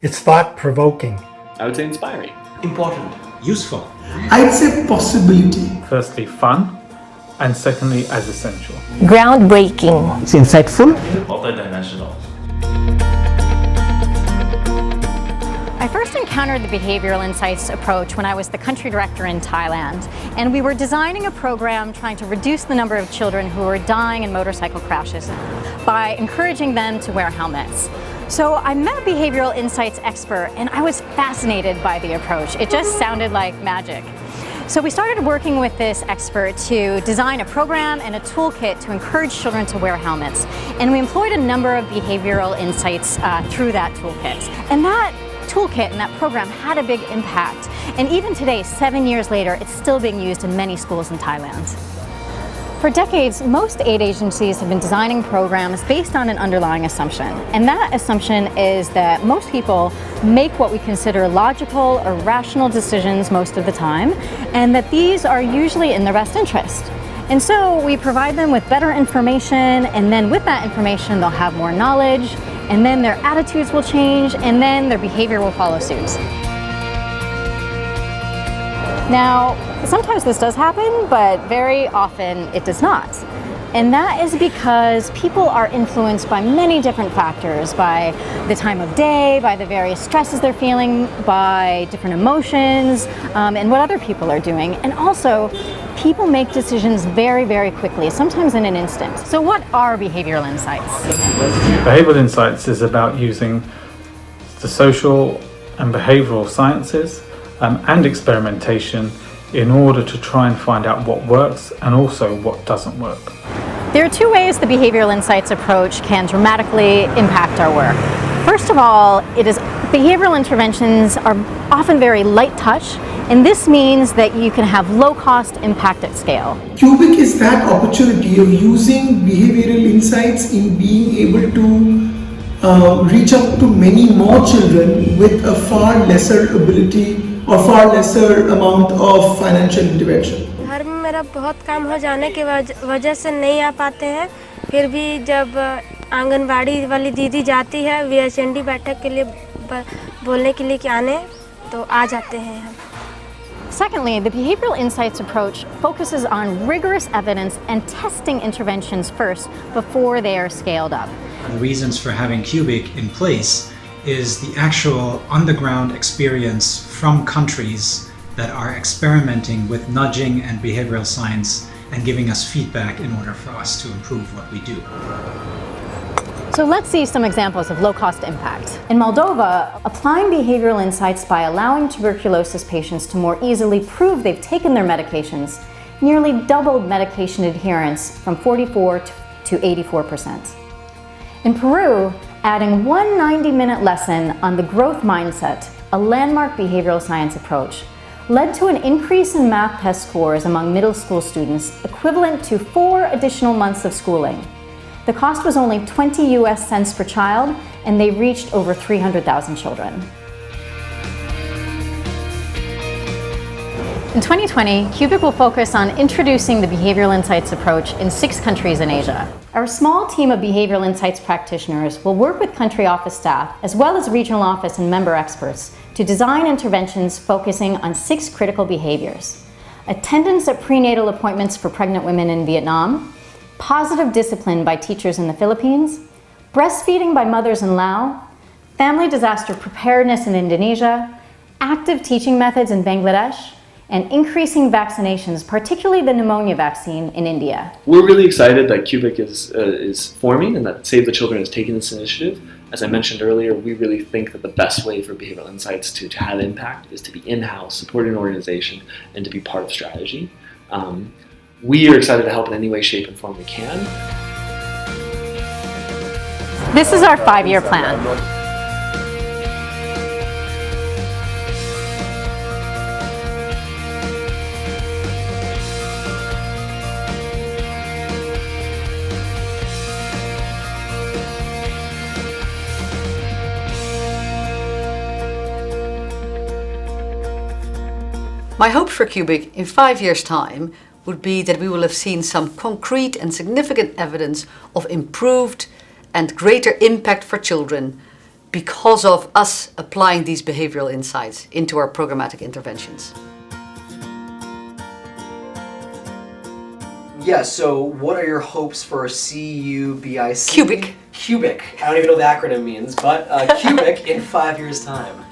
It's thought-provoking. I would say inspiring. Important. Useful. I'd say possibility. Firstly, fun, and secondly, as essential. Groundbreaking. It's insightful. Multidimensional. I first encountered the behavioral insights approach when I was the country director in Thailand, and we were designing a program trying to reduce the number of children who were dying in motorcycle crashes by encouraging them to wear helmets. So I met a behavioral insights expert and I was fascinated by the approach. It just sounded like magic. So we started working with this expert to design a program and a toolkit to encourage children to wear helmets. And we employed a number of behavioral insights through that toolkit. And that toolkit and that program had a big impact. And even today, 7 years later, it's still being used in many schools in Thailand. For decades, most aid agencies have been designing programs based on an underlying assumption. And that assumption is that most people make what we consider logical or rational decisions most of the time, and that these are usually in their best interest. And so we provide them with better information, and then with that information, they'll have more knowledge, and then their attitudes will change, and then their behavior will follow suit. Now, sometimes this does happen, but very often it does not. And that is because people are influenced by many different factors, by the time of day, by the various stresses they're feeling, by different emotions, and what other people are doing. And also, people make decisions very, very quickly, sometimes in an instant. So what are behavioral insights? Behavioral insights is about using the social and behavioral sciences and experimentation in order to try and find out what works and also what doesn't work. There are two ways the behavioral insights approach can dramatically impact our work. First of all, behavioral interventions are often very light touch, and this means that you can have low-cost impact at scale. Cubic is that opportunity of using behavioral insights in being able to reach out to many more children with a far lesser ability or far lesser amount of financial intervention. घर में मेरा बहुत काम हो जाने की वजह से नहीं आ पाते हैं, फिर भी जब आंगनबाड़ी वाली दीदी जाती है VHND बैठक के लिए बोलने के लिए कि आने, तो आ जाते हैं हम. Secondly, the behavioral insights approach focuses on rigorous evidence and testing interventions first before they are scaled up. The reasons for having Cubic in place is the actual on-the-ground experience from countries that are experimenting with nudging and behavioral science and giving us feedback in order for us to improve what we do. So let's see some examples of low-cost impact. In Moldova, applying behavioral insights by allowing tuberculosis patients to more easily prove they've taken their medications nearly doubled medication adherence from 44 to 84%. In Peru, adding one 90-minute lesson on the growth mindset, a landmark behavioral science approach, led to an increase in math test scores among middle school students equivalent to 4 additional months of schooling. The cost was only 20 US cents per child, and they reached over 300,000 children. In 2020, Cubic will focus on introducing the behavioral insights approach in 6 countries in Asia. Our small team of behavioral insights practitioners will work with country office staff, as well as regional office and member experts, to design interventions focusing on 6 critical behaviors: attendance at prenatal appointments for pregnant women in Vietnam, positive discipline by teachers in the Philippines, breastfeeding by mothers in Laos, family disaster preparedness in Indonesia, active teaching methods in Bangladesh, and increasing vaccinations, particularly the pneumonia vaccine in India. We're really excited that Cubic is forming and that Save the Children is taking this initiative. As I mentioned earlier, we really think that the best way for behavioral insights to have impact is to be in-house, supporting an organization, and to be part of strategy. We are excited to help in any way, shape, and form we can. This is our 5-year plan. My hope for Cubic in 5 years' time would be that we will have seen some concrete and significant evidence of improved and greater impact for children because of us applying these behavioral insights into our programmatic interventions. Yeah, so what are your hopes for CUBIC? Cubic. Cubic. I don't even know what the acronym means, but Cubic in 5 years' time.